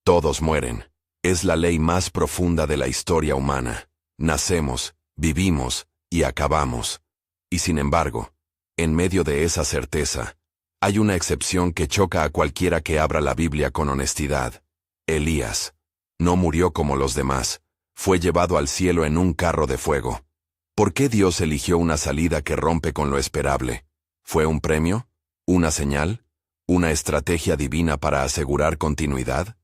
Todos mueren. Es la ley más profunda de la historia humana. Nacemos, vivimos y acabamos. Y sin embargo, en medio de esa certeza, hay una excepción que choca a cualquiera que abra la Biblia con honestidad. Elías no murió como los demás, fue llevado al cielo en un carro de fuego. ¿Por qué Dios eligió una salida que rompe con lo esperable? ¿Fue un premio? ¿Una señal? ¿Una estrategia divina para asegurar continuidad?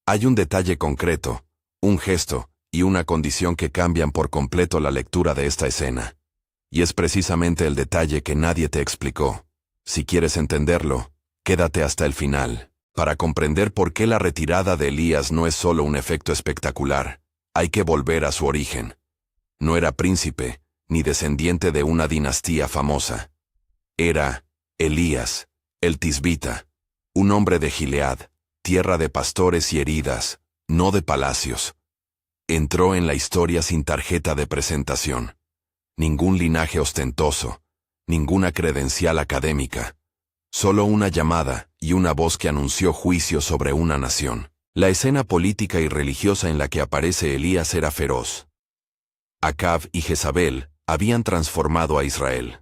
Hay un detalle concreto, un gesto y una condición que cambian por completo la lectura de esta escena. Y es precisamente el detalle que nadie te explicó. Si quieres entenderlo, quédate hasta el final, para comprender por qué la retirada de Elías no es solo un efecto espectacular. Hay que volver a su origen. No era príncipe, ni descendiente de una dinastía famosa. Era Elías, el tisbita, un hombre de Gilead, tierra de pastores y heridas, no de palacios. Entró en la historia sin tarjeta de presentación. Ningún linaje ostentoso, ninguna credencial académica. Solo una llamada y una voz que anunció juicio sobre una nación. La escena política y religiosa en la que aparece Elías era feroz. Acab y Jezabel habían transformado a Israel.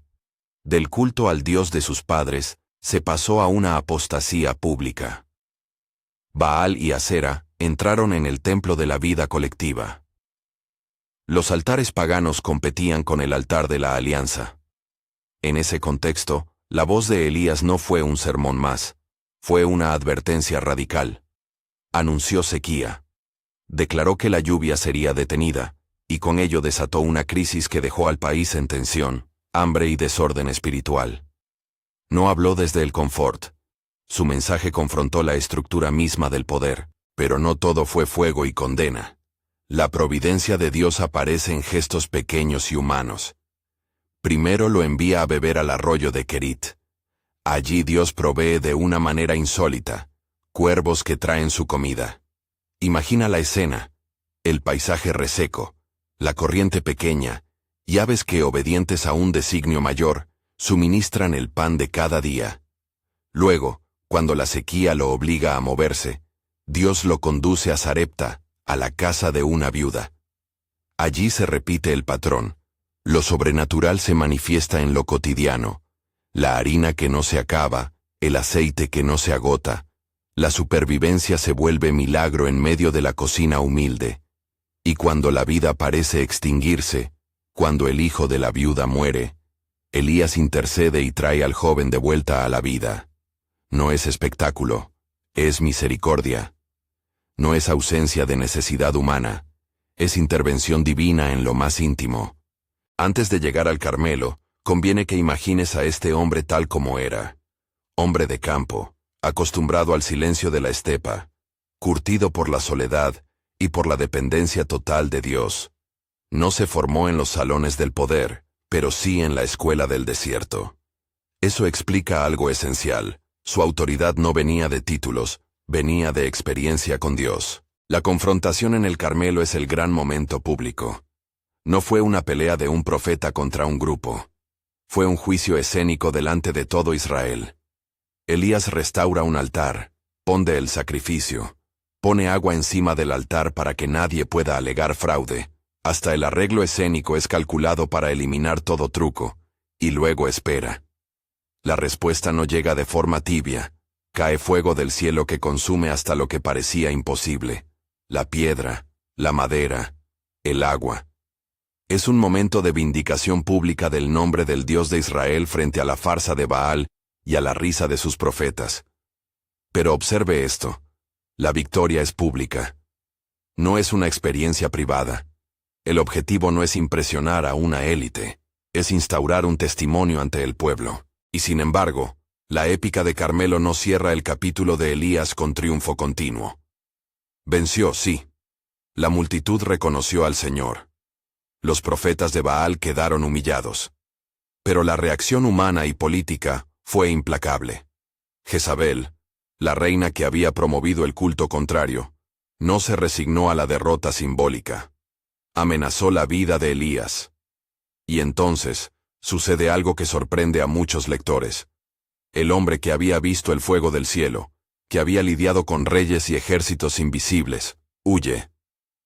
Del culto al Dios de sus padres, se pasó a una apostasía pública. Baal y Asera entraron en el templo de la vida colectiva. Los altares paganos competían con el altar de la alianza. En ese contexto, la voz de Elías no fue un sermón más, fue una advertencia radical. Anunció sequía. Declaró que la lluvia sería detenida, y con ello desató una crisis que dejó al país en tensión, hambre y desorden espiritual. No habló desde el confort. Su mensaje confrontó la estructura misma del poder, pero no todo fue fuego y condena. La providencia de Dios aparece en gestos pequeños y humanos. Primero lo envía a beber al arroyo de Kerit. Allí Dios provee de una manera insólita, cuervos que traen su comida. Imagina la escena, el paisaje reseco, la corriente pequeña, y aves que, obedientes a un designio mayor, suministran el pan de cada día. Luego, cuando la sequía lo obliga a moverse, Dios lo conduce a Sarepta, a la casa de una viuda. Allí se repite el patrón. Lo sobrenatural se manifiesta en lo cotidiano. La harina que no se acaba, el aceite que no se agota. La supervivencia se vuelve milagro en medio de la cocina humilde. Y cuando la vida parece extinguirse, cuando el hijo de la viuda muere, Elías intercede y trae al joven de vuelta a la vida. No es espectáculo, es misericordia. No es ausencia de necesidad humana, es intervención divina en lo más íntimo. Antes de llegar al Carmelo, conviene que imagines a este hombre tal como era. Hombre de campo, acostumbrado al silencio de la estepa, curtido por la soledad y por la dependencia total de Dios. No se formó en los salones del poder, pero sí en la escuela del desierto. Eso explica algo esencial. Su autoridad no venía de títulos, venía de experiencia con Dios. La confrontación en el Carmelo es el gran momento público. No fue una pelea de un profeta contra un grupo. Fue un juicio escénico delante de todo Israel. Elías restaura un altar, pone el sacrificio, pone agua encima del altar para que nadie pueda alegar fraude. Hasta el arreglo escénico es calculado para eliminar todo truco, y luego espera. La respuesta no llega de forma tibia. Cae fuego del cielo que consume hasta lo que parecía imposible. La piedra, la madera, el agua. Es un momento de vindicación pública del nombre del Dios de Israel frente a la farsa de Baal y a la risa de sus profetas. Pero observe esto. La victoria es pública. No es una experiencia privada. El objetivo no es impresionar a una élite, es instaurar un testimonio ante el pueblo. Y sin embargo, la épica de Carmelo no cierra el capítulo de Elías con triunfo continuo. Venció, sí. La multitud reconoció al Señor. Los profetas de Baal quedaron humillados. Pero la reacción humana y política fue implacable. Jezabel, la reina que había promovido el culto contrario, no se resignó a la derrota simbólica. Amenazó la vida de Elías. Y entonces, sucede algo que sorprende a muchos lectores. El hombre que había visto el fuego del cielo, que había lidiado con reyes y ejércitos invisibles, huye.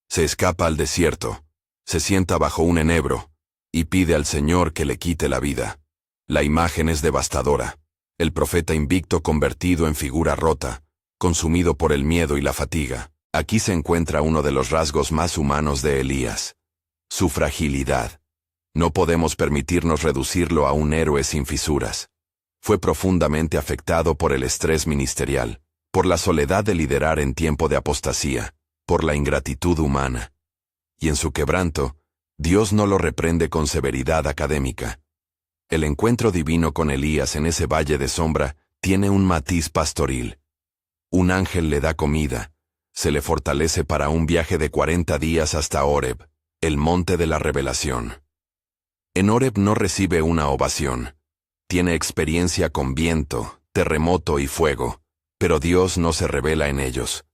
Se escapa al desierto, se sienta bajo un enebro, y pide al Señor que le quite la vida. La imagen es devastadora. El profeta invicto convertido en figura rota, consumido por el miedo y la fatiga. Aquí se encuentra uno de los rasgos más humanos de Elías. Su fragilidad. No podemos permitirnos reducirlo a un héroe sin fisuras. Fue profundamente afectado por el estrés ministerial, por la soledad de liderar en tiempo de apostasía, por la ingratitud humana. Y en su quebranto, Dios no lo reprende con severidad académica. El encuentro divino con Elías en ese valle de sombra tiene un matiz pastoril. Un ángel le da comida, se le fortalece para un viaje de 40 días hasta Horeb, el monte de la revelación. En Horeb no recibe una ovación. Tiene experiencia con viento, terremoto y fuego, pero Dios no se revela en ellos.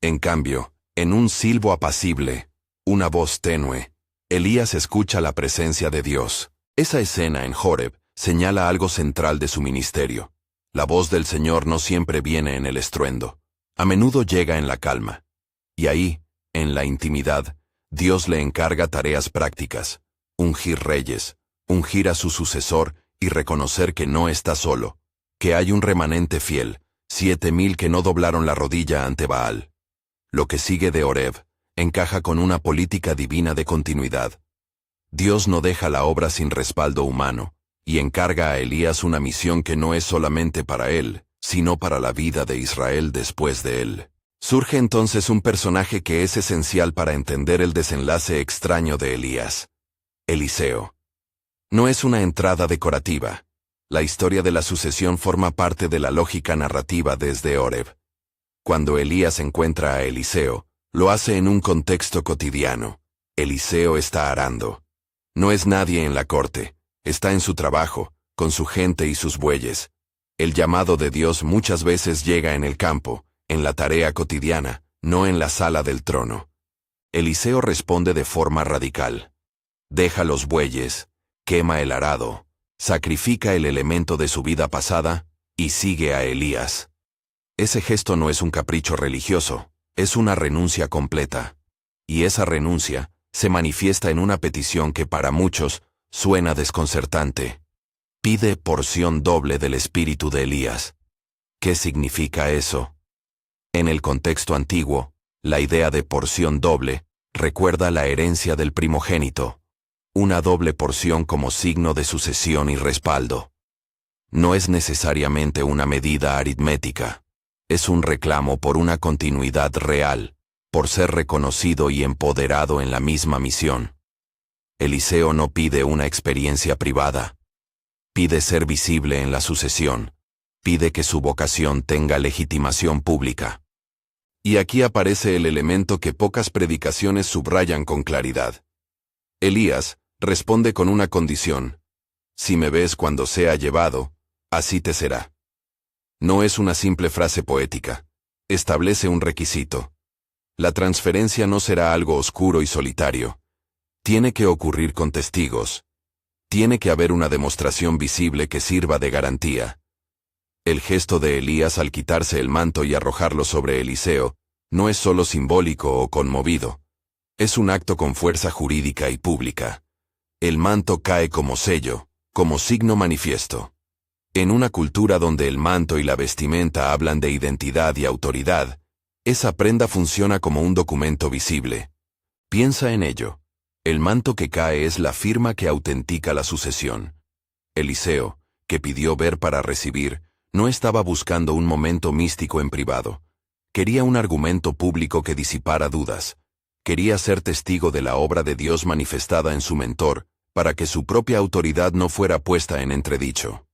En cambio, en un silbo apacible, una voz tenue, Elías escucha la presencia de Dios. Esa escena en Horeb señala algo central de su ministerio. La voz del Señor no siempre viene en el estruendo. A menudo llega en la calma. Y ahí, en la intimidad, Dios le encarga tareas prácticas. Ungir reyes, ungir a su sucesor y reconocer que no está solo, que hay un remanente fiel, 7,000 que no doblaron la rodilla ante Baal. Lo que sigue de Horeb encaja con una política divina de continuidad. Dios no deja la obra sin respaldo humano, y encarga a Elías una misión que no es solamente para él, sino para la vida de Israel después de él. Surge entonces un personaje que es esencial para entender el desenlace extraño de Elías. Eliseo. No es una entrada decorativa. La historia de la sucesión forma parte de la lógica narrativa desde Horeb. Cuando Elías encuentra a Eliseo, lo hace en un contexto cotidiano. Eliseo está arando. No es nadie en la corte, está en su trabajo, con su gente y sus bueyes. El llamado de Dios muchas veces llega en el campo, en la tarea cotidiana, no en la sala del trono. Eliseo responde de forma radical. Deja los bueyes, quema el arado, sacrifica el elemento de su vida pasada, y sigue a Elías. Ese gesto no es un capricho religioso, es una renuncia completa. Y esa renuncia se manifiesta en una petición que para muchos suena desconcertante. Pide porción doble del espíritu de Elías. ¿Qué significa eso? En el contexto antiguo, la idea de porción doble recuerda la herencia del primogénito. Una doble porción como signo de sucesión y respaldo. No es necesariamente una medida aritmética. Es un reclamo por una continuidad real, por ser reconocido y empoderado en la misma misión. Eliseo no pide una experiencia privada. Pide ser visible en la sucesión. Pide que su vocación tenga legitimación pública. Y aquí aparece el elemento que pocas predicaciones subrayan con claridad. Elías responde con una condición. Si me ves cuando sea llevado, así te será. No es una simple frase poética. Establece un requisito. La transferencia no será algo oscuro y solitario. Tiene que ocurrir con testigos. Tiene que haber una demostración visible que sirva de garantía. El gesto de Elías al quitarse el manto y arrojarlo sobre Eliseo no es solo simbólico o conmovido. Es un acto con fuerza jurídica y pública. El manto cae como sello, como signo manifiesto. En una cultura donde el manto y la vestimenta hablan de identidad y autoridad, esa prenda funciona como un documento visible. Piensa en ello. El manto que cae es la firma que autentica la sucesión. Eliseo, que pidió ver para recibir, no estaba buscando un momento místico en privado. Quería un argumento público que disipara dudas. Quería ser testigo de la obra de Dios manifestada en su mentor, para que su propia autoridad no fuera puesta en entredicho.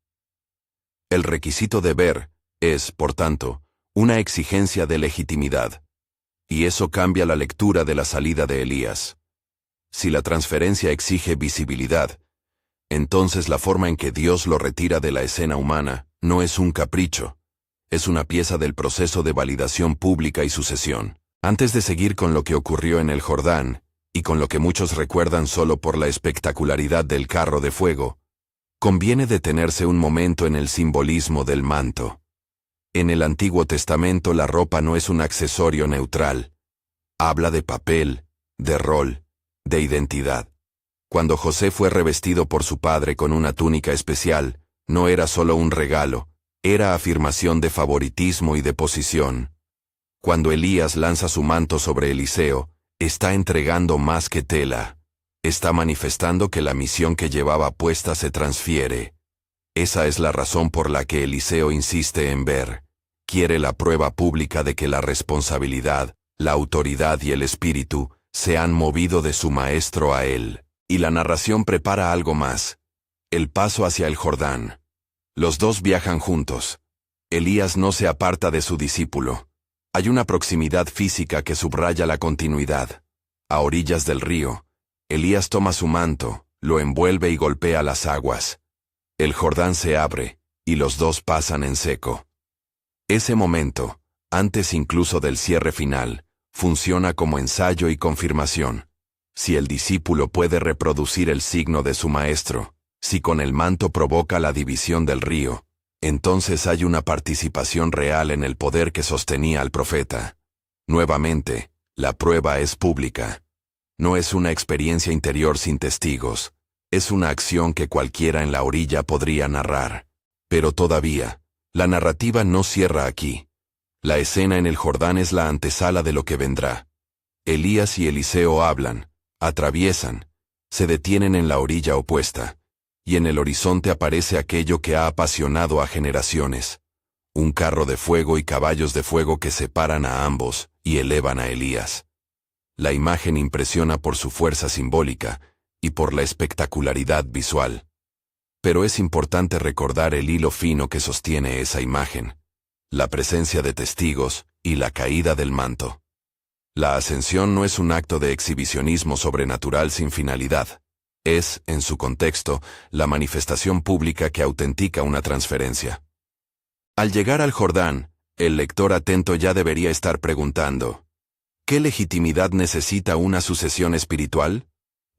El requisito de ver es, por tanto, una exigencia de legitimidad. Y eso cambia la lectura de la salida de Elías. Si la transferencia exige visibilidad, entonces la forma en que Dios lo retira de la escena humana no es un capricho, es una pieza del proceso de validación pública y sucesión. Antes de seguir con lo que ocurrió en el Jordán, y con lo que muchos recuerdan solo por la espectacularidad del carro de fuego, conviene detenerse un momento en el simbolismo del manto. En el Antiguo Testamento la ropa no es un accesorio neutral. Habla de papel, de rol, de identidad. Cuando José fue revestido por su padre con una túnica especial, no era solo un regalo, era afirmación de favoritismo y de posición. Cuando Elías lanza su manto sobre Eliseo, está entregando más que tela. Está manifestando que la misión que llevaba puesta se transfiere. Esa es la razón por la que Eliseo insiste en ver. Quiere la prueba pública de que la responsabilidad, la autoridad y el espíritu se han movido de su maestro a él. Y la narración prepara algo más. El paso hacia el Jordán. Los dos viajan juntos. Elías no se aparta de su discípulo. Hay una proximidad física que subraya la continuidad. A orillas del río, Elías toma su manto, lo envuelve y golpea las aguas. El Jordán se abre, y los dos pasan en seco. Ese momento, antes incluso del cierre final, funciona como ensayo y confirmación. Si el discípulo puede reproducir el signo de su maestro, si con el manto provoca la división del río, entonces hay una participación real en el poder que sostenía al profeta. Nuevamente, la prueba es pública. No es una experiencia interior sin testigos, es una acción que cualquiera en la orilla podría narrar. Pero todavía, la narrativa no cierra aquí. La escena en el Jordán es la antesala de lo que vendrá. Elías y Eliseo hablan, atraviesan, se detienen en la orilla opuesta, y en el horizonte aparece aquello que ha apasionado a generaciones. Un carro de fuego y caballos de fuego que separan a ambos y elevan a Elías. La imagen impresiona por su fuerza simbólica y por la espectacularidad visual. Pero es importante recordar el hilo fino que sostiene esa imagen, la presencia de testigos y la caída del manto. La ascensión no es un acto de exhibicionismo sobrenatural sin finalidad. Es, en su contexto, la manifestación pública que autentica una transferencia. Al llegar al Jordán, el lector atento ya debería estar preguntando: ¿qué legitimidad necesita una sucesión espiritual?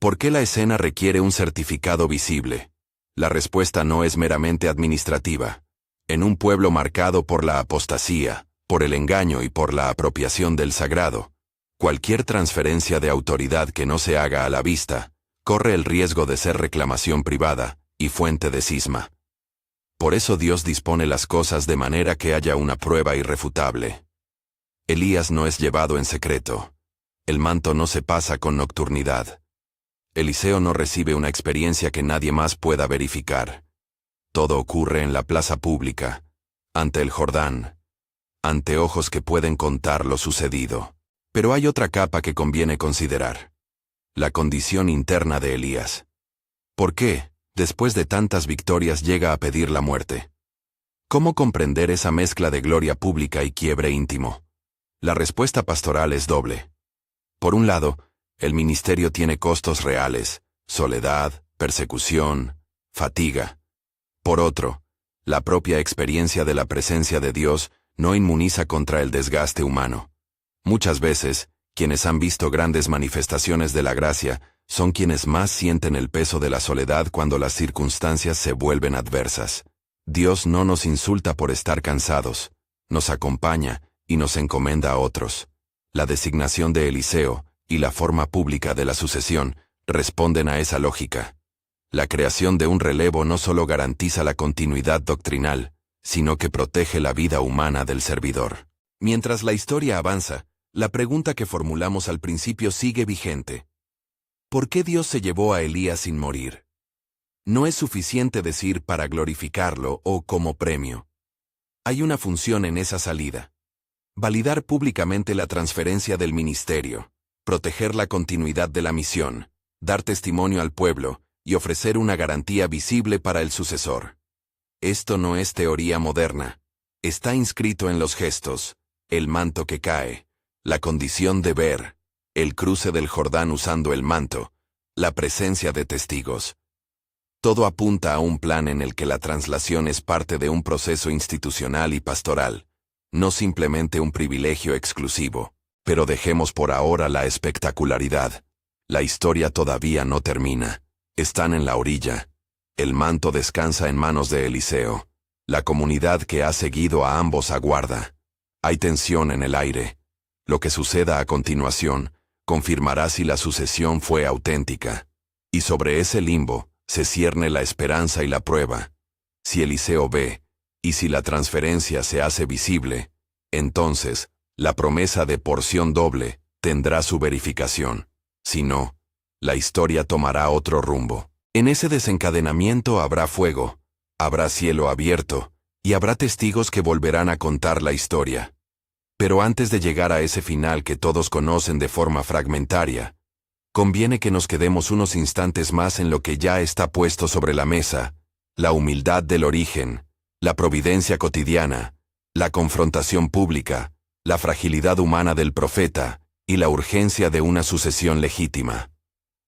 ¿Por qué la escena requiere un certificado visible? La respuesta no es meramente administrativa. En un pueblo marcado por la apostasía, por el engaño y por la apropiación del sagrado, cualquier transferencia de autoridad que no se haga a la vista, corre el riesgo de ser reclamación privada y fuente de cisma. Por eso Dios dispone las cosas de manera que haya una prueba irrefutable. Elías no es llevado en secreto. El manto no se pasa con nocturnidad. Eliseo no recibe una experiencia que nadie más pueda verificar. Todo ocurre en la plaza pública, ante el Jordán, ante ojos que pueden contar lo sucedido. Pero hay otra capa que conviene considerar. La condición interna de Elías. ¿Por qué, después de tantas victorias, llega a pedir la muerte? ¿Cómo comprender esa mezcla de gloria pública y quiebre íntimo? La respuesta pastoral es doble. Por un lado, el ministerio tiene costos reales: soledad, persecución, fatiga. Por otro, la propia experiencia de la presencia de Dios no inmuniza contra el desgaste humano. Muchas veces, quienes han visto grandes manifestaciones de la gracia son quienes más sienten el peso de la soledad cuando las circunstancias se vuelven adversas. Dios no nos insulta por estar cansados, nos acompaña y nos encomienda a otros. La designación de Eliseo y la forma pública de la sucesión responden a esa lógica. La creación de un relevo no solo garantiza la continuidad doctrinal, sino que protege la vida humana del servidor. Mientras la historia avanza, la pregunta que formulamos al principio sigue vigente. ¿Por qué Dios se llevó a Elías sin morir? No es suficiente decir para glorificarlo o como premio. Hay una función en esa salida. Validar públicamente la transferencia del ministerio, proteger la continuidad de la misión, dar testimonio al pueblo y ofrecer una garantía visible para el sucesor. Esto no es teoría moderna. Está inscrito en los gestos, el manto que cae, la condición de ver, el cruce del Jordán usando el manto, la presencia de testigos. Todo apunta a un plan en el que la translación es parte de un proceso institucional y pastoral, no simplemente un privilegio exclusivo. Pero dejemos por ahora la espectacularidad. La historia todavía no termina. Están en la orilla. El manto descansa en manos de Eliseo. La comunidad que ha seguido a ambos aguarda. Hay tensión en el aire. Lo que suceda a continuación confirmará si la sucesión fue auténtica. Y sobre ese limbo se cierne la esperanza y la prueba. Si Eliseo ve, y si la transferencia se hace visible, entonces, la promesa de porción doble tendrá su verificación. Si no, la historia tomará otro rumbo. En ese desencadenamiento habrá fuego, habrá cielo abierto, y habrá testigos que volverán a contar la historia. Pero antes de llegar a ese final que todos conocen de forma fragmentaria, conviene que nos quedemos unos instantes más en lo que ya está puesto sobre la mesa: la humildad del origen, la providencia cotidiana, la confrontación pública, la fragilidad humana del profeta y la urgencia de una sucesión legítima.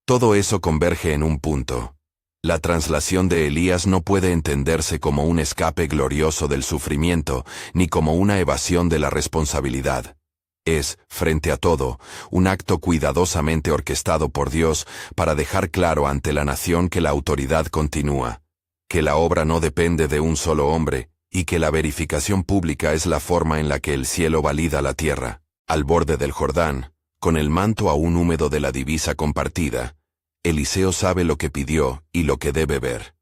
Todo eso converge en un punto. La translación de Elías no puede entenderse como un escape glorioso del sufrimiento, ni como una evasión de la responsabilidad. Es, frente a todo, un acto cuidadosamente orquestado por Dios para dejar claro ante la nación que la autoridad continúa, que la obra no depende de un solo hombre, y que la verificación pública es la forma en la que el cielo valida la tierra. Al borde del Jordán, con el manto aún húmedo de la divisa compartida, Eliseo sabe lo que pidió y lo que debe ver.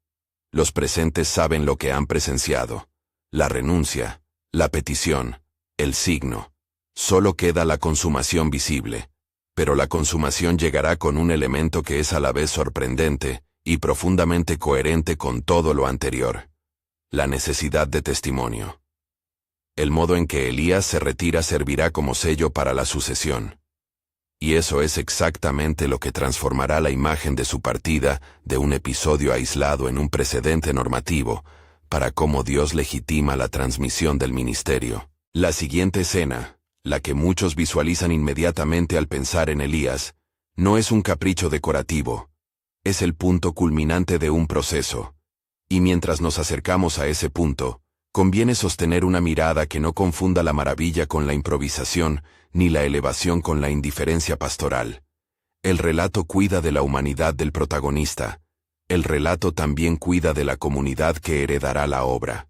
Los presentes saben lo que han presenciado: la renuncia, la petición, el signo. Solo queda la consumación visible. Pero la consumación llegará con un elemento que es a la vez sorprendente y profundamente coherente con todo lo anterior: la necesidad de testimonio. El modo en que Elías se retira servirá como sello para la sucesión. Y eso es exactamente lo que transformará la imagen de su partida de un episodio aislado en un precedente normativo para cómo Dios legitima la transmisión del ministerio. La siguiente escena, la que muchos visualizan inmediatamente al pensar en Elías, no es un capricho decorativo. Es el punto culminante de un proceso. Y mientras nos acercamos a ese punto, conviene sostener una mirada que no confunda la maravilla con la improvisación, ni la elevación con la indiferencia pastoral. El relato cuida de la humanidad del protagonista. El relato también cuida de la comunidad que heredará la obra.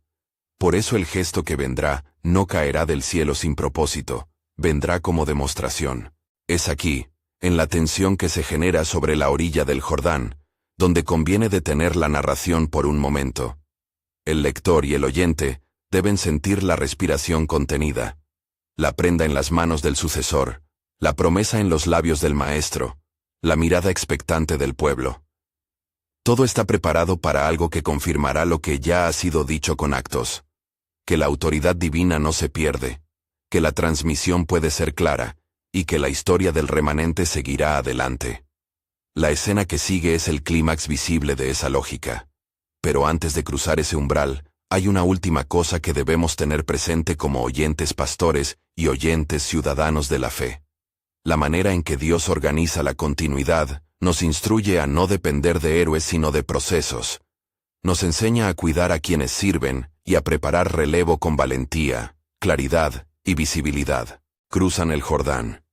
Por eso el gesto que vendrá no caerá del cielo sin propósito, vendrá como demostración. Es aquí, en la tensión que se genera sobre la orilla del Jordán, donde conviene detener la narración por un momento. El lector y el oyente deben sentir la respiración contenida, la prenda en las manos del sucesor, la promesa en los labios del maestro, la mirada expectante del pueblo. Todo está preparado para algo que confirmará lo que ya ha sido dicho con actos: que la autoridad divina no se pierde, que la transmisión puede ser clara, y que la historia del remanente seguirá adelante. La escena que sigue es el clímax visible de esa lógica. Pero antes de cruzar ese umbral, hay una última cosa que debemos tener presente como oyentes pastores y oyentes ciudadanos de la fe. La manera en que Dios organiza la continuidad nos instruye a no depender de héroes sino de procesos. Nos enseña a cuidar a quienes sirven y a preparar relevo con valentía, claridad y visibilidad. Cruzan el Jordán.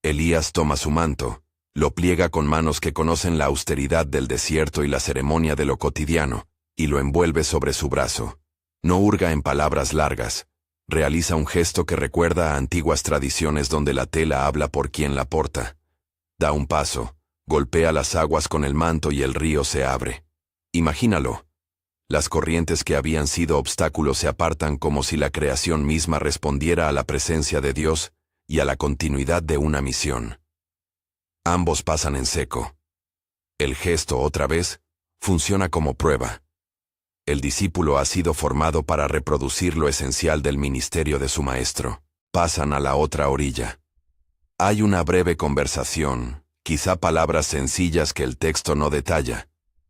Elías toma su manto, lo pliega con manos que conocen la austeridad del desierto y la ceremonia de lo cotidiano, y lo envuelve sobre su brazo. No hurga en palabras largas. Realiza un gesto que recuerda a antiguas tradiciones donde la tela habla por quien la porta. Da un paso, golpea las aguas con el manto y el río se abre. Imagínalo. Las corrientes que habían sido obstáculos se apartan como si la creación misma respondiera a la presencia de Dios y a la continuidad de una misión. Ambos pasan en seco. El gesto, otra vez, funciona como prueba. El discípulo ha sido formado para reproducir lo esencial del ministerio de su maestro. Pasan a la otra orilla. Hay una breve conversación, quizá palabras sencillas que el texto no detalla,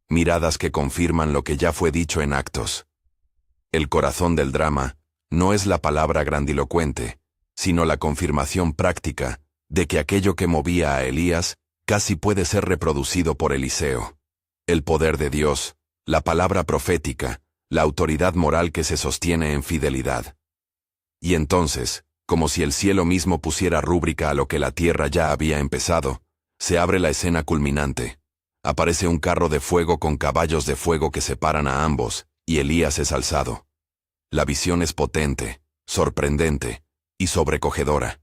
miradas que confirman lo que ya fue dicho en Actos. El corazón del drama no es la palabra grandilocuente, sino la confirmación práctica de que aquello que movía a Elías casi puede ser reproducido por Eliseo. El poder de Dios, la palabra profética, la autoridad moral que se sostiene en fidelidad. Y entonces, como si el cielo mismo pusiera rúbrica a lo que la tierra ya había empezado, se abre la escena culminante. Aparece un carro de fuego con caballos de fuego que separan a ambos, y Elías es alzado. La visión es potente, sorprendente y sobrecogedora.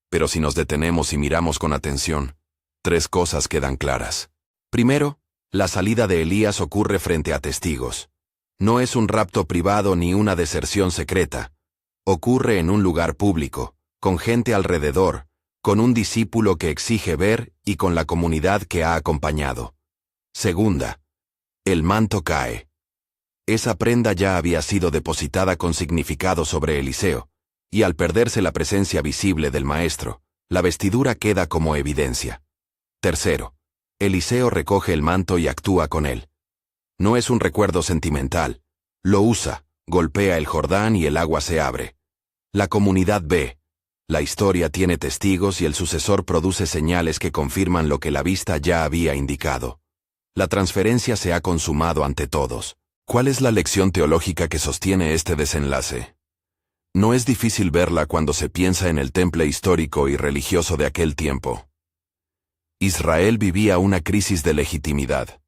Pero si nos detenemos y miramos con atención, tres cosas quedan claras. Primero, la salida de Elías ocurre frente a testigos. No es un rapto privado ni una deserción secreta. Ocurre en un lugar público, con gente alrededor, con un discípulo que exige ver y con la comunidad que ha acompañado. Segunda, el manto cae. Esa prenda ya había sido depositada con significado sobre Eliseo, y al perderse la presencia visible del maestro, la vestidura queda como evidencia. Tercero, Eliseo recoge el manto y actúa con él. No es un recuerdo sentimental. Lo usa, golpea el Jordán y el agua se abre. La comunidad ve. La historia tiene testigos y el sucesor produce señales que confirman lo que la vista ya había indicado. La transferencia se ha consumado ante todos. ¿Cuál es la lección teológica que sostiene este desenlace? No es difícil verla cuando se piensa en el temple histórico y religioso de aquel tiempo. Israel vivía una crisis de legitimidad.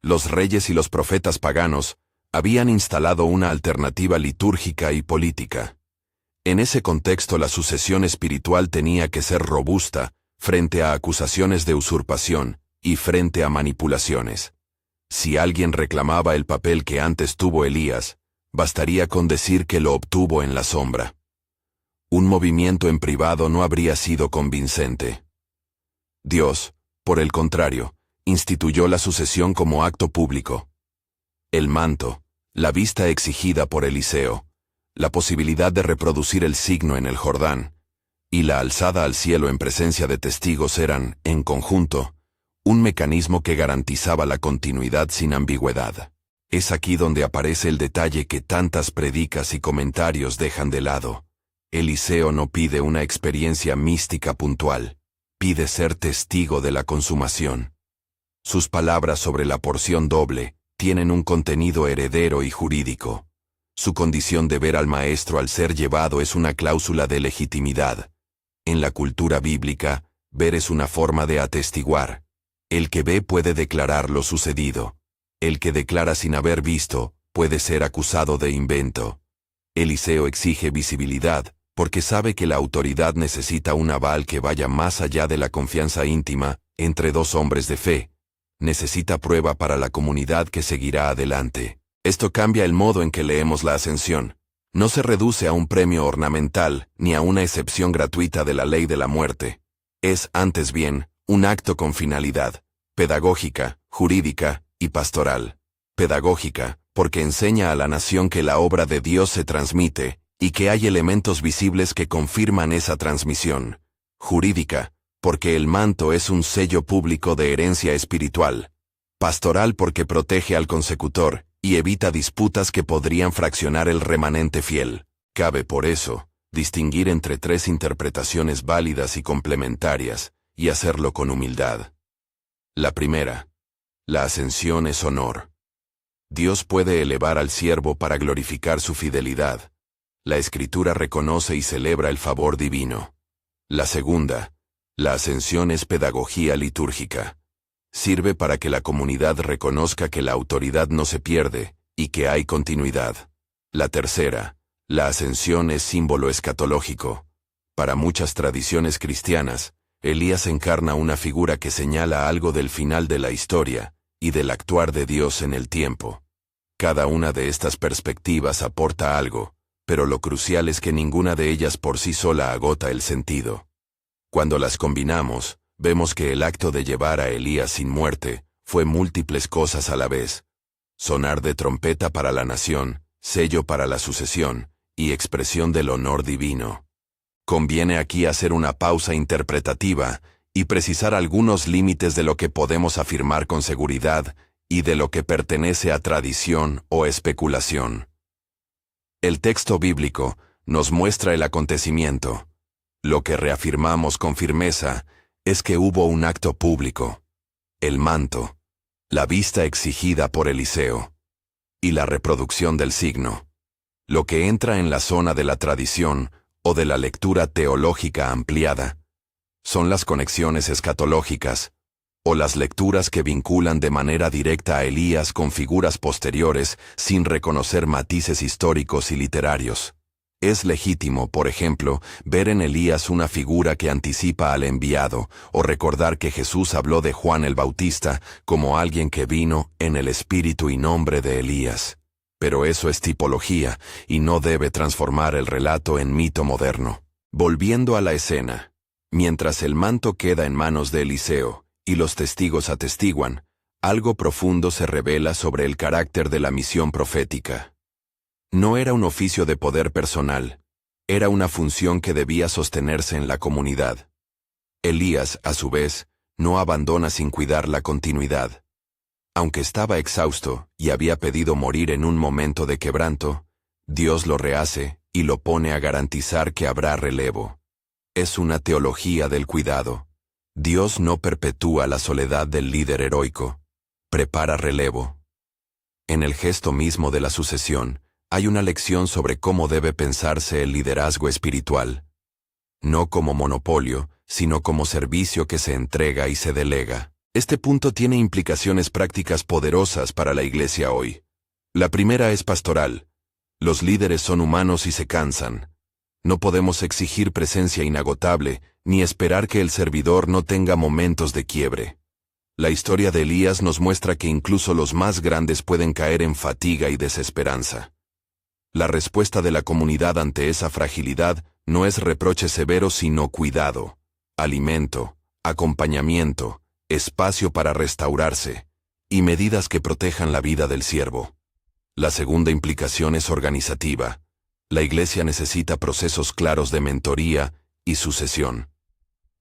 Los reyes y los profetas paganos habían instalado una alternativa litúrgica y política. En ese contexto la sucesión espiritual tenía que ser robusta frente a acusaciones de usurpación y frente a manipulaciones. Si alguien reclamaba el papel que antes tuvo Elías, bastaría con decir que lo obtuvo en la sombra. Un movimiento en privado no habría sido convincente. Dios, por el contrario, instituyó la sucesión como acto público. El manto, la vista exigida por Eliseo, la posibilidad de reproducir el signo en el Jordán, y la alzada al cielo en presencia de testigos eran, en conjunto, un mecanismo que garantizaba la continuidad sin ambigüedad. Es aquí donde aparece el detalle que tantas predicas y comentarios dejan de lado. Eliseo no pide una experiencia mística puntual, pide ser testigo de la consumación. Sus palabras sobre la porción doble tienen un contenido heredero y jurídico. Su condición de ver al maestro al ser llevado es una cláusula de legitimidad. En la cultura bíblica, ver es una forma de atestiguar. El que ve puede declarar lo sucedido. El que declara sin haber visto puede ser acusado de invento. Eliseo exige visibilidad, porque sabe que la autoridad necesita un aval que vaya más allá de la confianza íntima entre dos hombres de fe. Necesita prueba para la comunidad que seguirá adelante. Esto cambia el modo en que leemos la ascensión. No se reduce a un premio ornamental ni a una excepción gratuita de la ley de la muerte. Es, antes bien, un acto con finalidad, pedagógica, jurídica y pastoral. Pedagógica, porque enseña a la nación que la obra de Dios se transmite, y que hay elementos visibles que confirman esa transmisión. Jurídica, porque el manto es un sello público de herencia espiritual. Pastoral porque protege al consecutor, y evita disputas que podrían fraccionar el remanente fiel. Cabe por eso, distinguir entre tres interpretaciones válidas y complementarias, y hacerlo con humildad. La primera. La ascensión es honor. Dios puede elevar al siervo para glorificar su fidelidad. La Escritura reconoce y celebra el favor divino. La segunda. La ascensión es pedagogía litúrgica. Sirve para que la comunidad reconozca que la autoridad no se pierde, y que hay continuidad. La tercera. La ascensión es símbolo escatológico. Para muchas tradiciones cristianas, Elías encarna una figura que señala algo del final de la historia, y del actuar de Dios en el tiempo. Cada una de estas perspectivas aporta algo, pero lo crucial es que ninguna de ellas por sí sola agota el sentido. Cuando las combinamos, vemos que el acto de llevar a Elías sin muerte fue múltiples cosas a la vez. Sonar de trompeta para la nación, sello para la sucesión, y expresión del honor divino. Conviene aquí hacer una pausa interpretativa y precisar algunos límites de lo que podemos afirmar con seguridad y de lo que pertenece a tradición o especulación. El texto bíblico nos muestra el acontecimiento. Lo que reafirmamos con firmeza es que hubo un acto público, el manto, la vista exigida por Eliseo, y la reproducción del signo. Lo que entra en la zona de la tradición o de la lectura teológica ampliada son las conexiones escatológicas, o las lecturas que vinculan de manera directa a Elías con figuras posteriores sin reconocer matices históricos y literarios. Es legítimo, por ejemplo, ver en Elías una figura que anticipa al enviado, o recordar que Jesús habló de Juan el Bautista como alguien que vino en el espíritu y nombre de Elías. Pero eso es tipología, y no debe transformar el relato en mito moderno. Volviendo a la escena, mientras el manto queda en manos de Eliseo, y los testigos atestiguan, algo profundo se revela sobre el carácter de la misión profética. No era un oficio de poder personal, era una función que debía sostenerse en la comunidad. Elías, a su vez, no abandona sin cuidar la continuidad. Aunque estaba exhausto y había pedido morir en un momento de quebranto, Dios lo rehace y lo pone a garantizar que habrá relevo. Es una teología del cuidado. Dios no perpetúa la soledad del líder heroico, prepara relevo. En el gesto mismo de la sucesión, hay una lección sobre cómo debe pensarse el liderazgo espiritual. No como monopolio, sino como servicio que se entrega y se delega. Este punto tiene implicaciones prácticas poderosas para la Iglesia hoy. La primera es pastoral. Los líderes son humanos y se cansan. No podemos exigir presencia inagotable, ni esperar que el servidor no tenga momentos de quiebre. La historia de Elías nos muestra que incluso los más grandes pueden caer en fatiga y desesperanza. La respuesta de la comunidad ante esa fragilidad no es reproche severo sino cuidado, alimento, acompañamiento, espacio para restaurarse, y medidas que protejan la vida del siervo. La segunda implicación es organizativa. La Iglesia necesita procesos claros de mentoría y sucesión.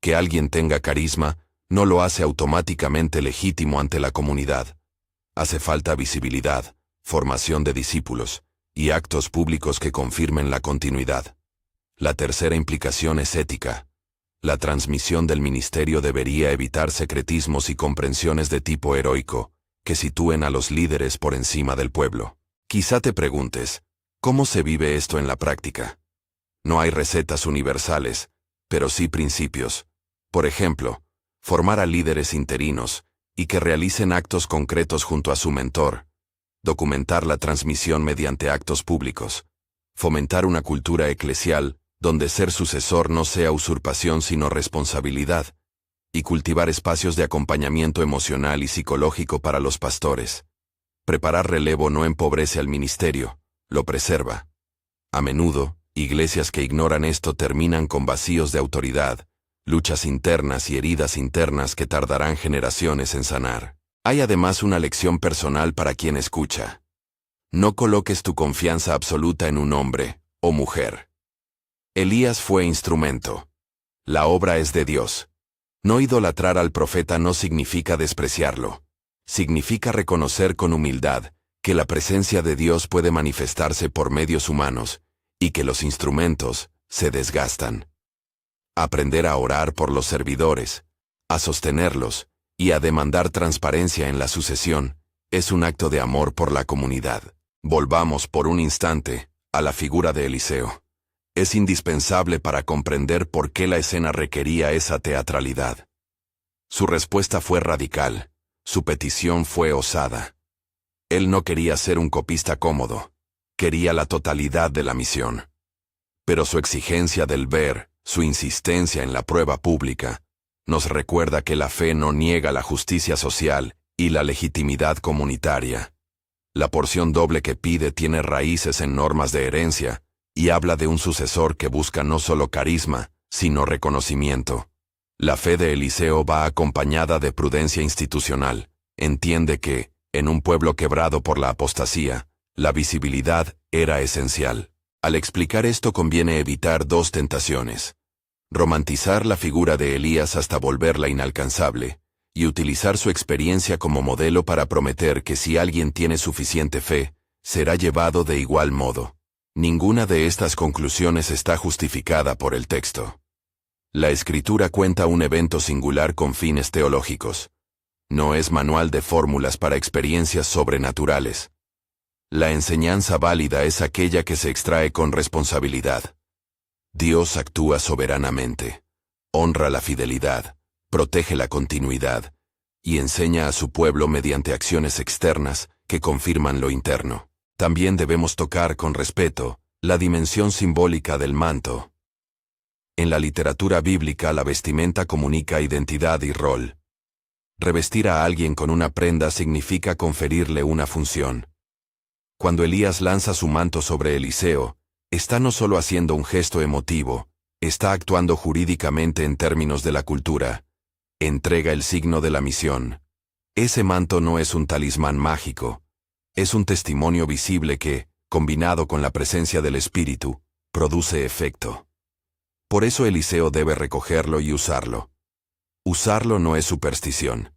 Que alguien tenga carisma no lo hace automáticamente legítimo ante la comunidad. Hace falta visibilidad, formación de discípulos, y actos públicos que confirmen la continuidad. La tercera implicación es ética. La transmisión del ministerio debería evitar secretismos y comprensiones de tipo heroico, que sitúen a los líderes por encima del pueblo. Quizá te preguntes, ¿cómo se vive esto en la práctica? No hay recetas universales, pero sí principios. Por ejemplo, formar a líderes interinos, y que realicen actos concretos junto a su mentor. Documentar la transmisión mediante actos públicos. Fomentar una cultura eclesial, donde ser sucesor no sea usurpación sino responsabilidad. Y cultivar espacios de acompañamiento emocional y psicológico para los pastores. Preparar relevo no empobrece al ministerio, lo preserva. A menudo, iglesias que ignoran esto terminan con vacíos de autoridad, luchas internas y heridas internas que tardarán generaciones en sanar. Hay además una lección personal para quien escucha. No coloques tu confianza absoluta en un hombre o mujer. Elías fue instrumento. La obra es de Dios. No idolatrar al profeta no significa despreciarlo. Significa reconocer con humildad que la presencia de Dios puede manifestarse por medios humanos y que los instrumentos se desgastan. Aprender a orar por los servidores, a sostenerlos y a demandar transparencia en la sucesión es un acto de amor por la comunidad. Volvamos por un instante a la figura de Eliseo. Es indispensable para comprender por qué la escena requería esa teatralidad. Su respuesta fue radical, su petición fue osada. Él no quería ser un copista cómodo, quería la totalidad de la misión. Pero su exigencia del ver, su insistencia en la prueba pública, nos recuerda que la fe no niega la justicia social y la legitimidad comunitaria. La porción doble que pide tiene raíces en normas de herencia, y habla de un sucesor que busca no solo carisma, sino reconocimiento. La fe de Eliseo va acompañada de prudencia institucional. Entiende que, en un pueblo quebrado por la apostasía, la visibilidad era esencial. Al explicar esto conviene evitar dos tentaciones. Romantizar la figura de Elías hasta volverla inalcanzable, y utilizar su experiencia como modelo para prometer que si alguien tiene suficiente fe, será llevado de igual modo. Ninguna de estas conclusiones está justificada por el texto. La Escritura cuenta un evento singular con fines teológicos. No es manual de fórmulas para experiencias sobrenaturales. La enseñanza válida es aquella que se extrae con responsabilidad. Dios actúa soberanamente, honra la fidelidad, protege la continuidad, y enseña a su pueblo mediante acciones externas que confirman lo interno. También debemos tocar con respeto la dimensión simbólica del manto. En la literatura bíblica, la vestimenta comunica identidad y rol. Revestir a alguien con una prenda significa conferirle una función. Cuando Elías lanza su manto sobre Eliseo, está no solo haciendo un gesto emotivo, está actuando jurídicamente en términos de la cultura. Entrega el signo de la misión. Ese manto no es un talismán mágico, es un testimonio visible que, combinado con la presencia del Espíritu, produce efecto. Por eso Eliseo debe recogerlo y usarlo. Usarlo no es superstición.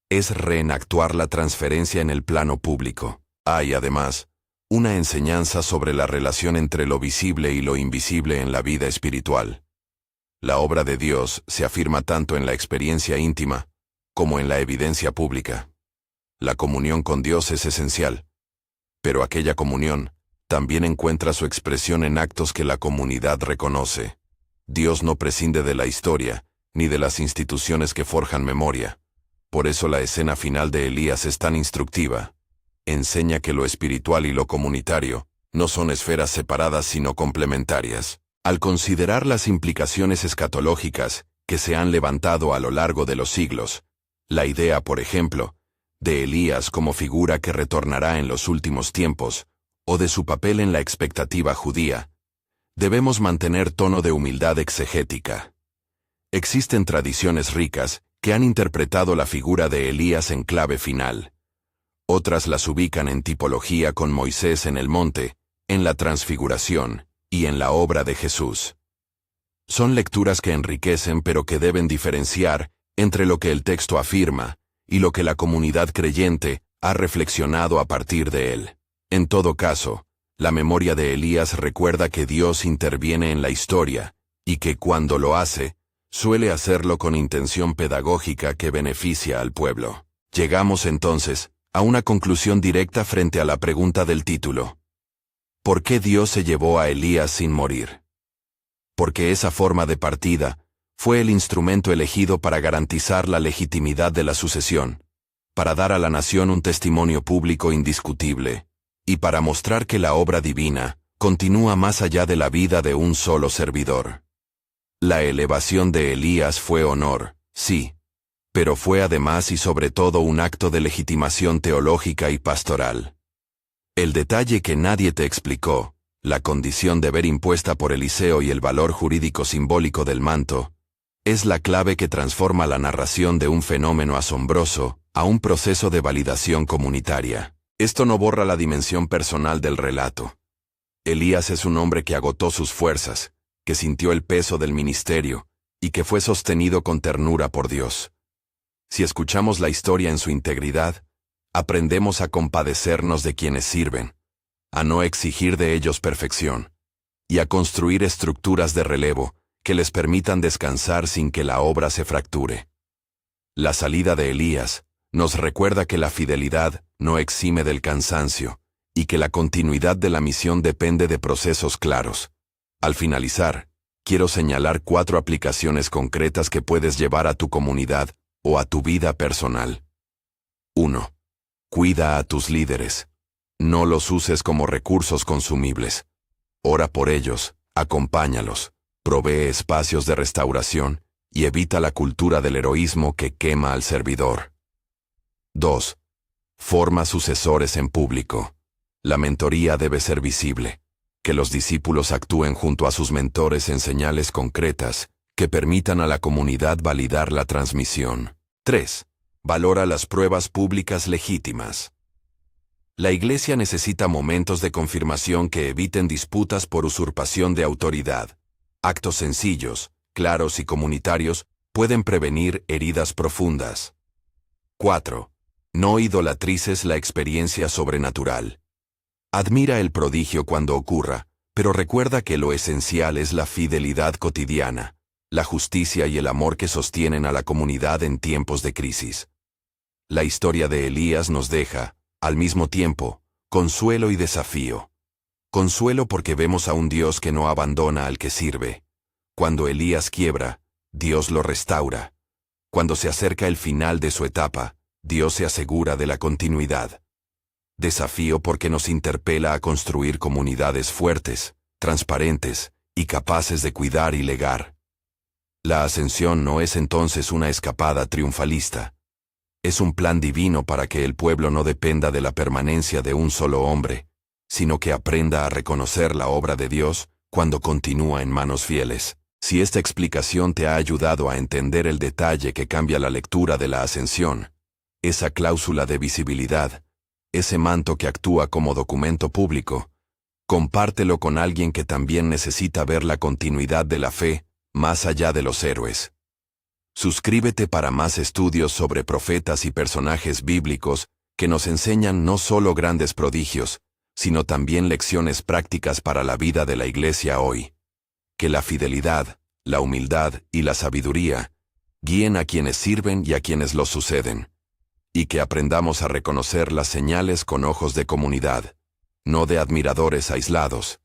Es reenactuar la transferencia en el plano público. Hay, además, una enseñanza sobre la relación entre lo visible y lo invisible en la vida espiritual. La obra de Dios se afirma tanto en la experiencia íntima como en la evidencia pública. La comunión con Dios es esencial, pero aquella comunión también encuentra su expresión en actos que la comunidad reconoce. Dios no prescinde de la historia, ni de las instituciones que forjan memoria. Por eso la escena final de Elías es tan instructiva. Enseña que lo espiritual y lo comunitario no son esferas separadas sino complementarias. Al considerar las implicaciones escatológicas que se han levantado a lo largo de los siglos, la idea, por ejemplo, de Elías como figura que retornará en los últimos tiempos, o de su papel en la expectativa judía, debemos mantener tono de humildad exegética. Existen tradiciones ricas que han interpretado la figura de Elías en clave final. Otras las ubican en tipología con Moisés en el monte, en la transfiguración y en la obra de Jesús. Son lecturas que enriquecen pero que deben diferenciar entre lo que el texto afirma y lo que la comunidad creyente ha reflexionado a partir de él. En todo caso, la memoria de Elías recuerda que Dios interviene en la historia, y que cuando lo hace, suele hacerlo con intención pedagógica que beneficia al pueblo. Llegamos entonces a una conclusión directa frente a la pregunta del título. ¿Por qué Dios se llevó a Elías sin morir? Porque esa forma de partida fue el instrumento elegido para garantizar la legitimidad de la sucesión, para dar a la nación un testimonio público indiscutible, y para mostrar que la obra divina continúa más allá de la vida de un solo servidor. La elevación de Elías fue honor, sí, pero fue además y sobre todo un acto de legitimación teológica y pastoral. El detalle que nadie te explicó, la condición de ver impuesta por Eliseo y el valor jurídico simbólico del manto, es la clave que transforma la narración de un fenómeno asombroso a un proceso de validación comunitaria. Esto no borra la dimensión personal del relato. Elías es un hombre que agotó sus fuerzas, que sintió el peso del ministerio, y que fue sostenido con ternura por Dios. Si escuchamos la historia en su integridad, aprendemos a compadecernos de quienes sirven, a no exigir de ellos perfección, y a construir estructuras de relevo que les permitan descansar sin que la obra se fracture. La salida de Elías nos recuerda que la fidelidad no exime del cansancio, y que la continuidad de la misión depende de procesos claros. Al finalizar, quiero señalar 4 aplicaciones concretas que puedes llevar a tu comunidad o a tu vida personal. 1. Cuida a tus líderes. No los uses como recursos consumibles. Ora por ellos, acompáñalos, provee espacios de restauración y evita la cultura del heroísmo que quema al servidor. 2. Forma sucesores en público. La mentoría debe ser visible. Que los discípulos actúen junto a sus mentores en señales concretas que permitan a la comunidad validar la transmisión. 3. Valora las pruebas públicas legítimas. La Iglesia necesita momentos de confirmación que eviten disputas por usurpación de autoridad. Actos sencillos, claros y comunitarios pueden prevenir heridas profundas. 4. No idolatrices la experiencia sobrenatural. Admira el prodigio cuando ocurra, pero recuerda que lo esencial es la fidelidad cotidiana, la justicia y el amor que sostienen a la comunidad en tiempos de crisis. La historia de Elías nos deja, al mismo tiempo, consuelo y desafío. Consuelo porque vemos a un Dios que no abandona al que sirve. Cuando Elías quiebra, Dios lo restaura. Cuando se acerca el final de su etapa, Dios se asegura de la continuidad. Desafío porque nos interpela a construir comunidades fuertes, transparentes y capaces de cuidar y legar. La ascensión no es entonces una escapada triunfalista. Es un plan divino para que el pueblo no dependa de la permanencia de un solo hombre, sino que aprenda a reconocer la obra de Dios cuando continúa en manos fieles. Si esta explicación te ha ayudado a entender el detalle que cambia la lectura de la ascensión, esa cláusula de visibilidad, ese manto que actúa como documento público, compártelo con alguien que también necesita ver la continuidad de la fe más allá de los héroes. Suscríbete para más estudios sobre profetas y personajes bíblicos que nos enseñan no solo grandes prodigios, sino también lecciones prácticas para la vida de la Iglesia hoy. Que la fidelidad, la humildad y la sabiduría guíen a quienes sirven y a quienes los suceden. Y que aprendamos a reconocer las señales con ojos de comunidad, no de admiradores aislados.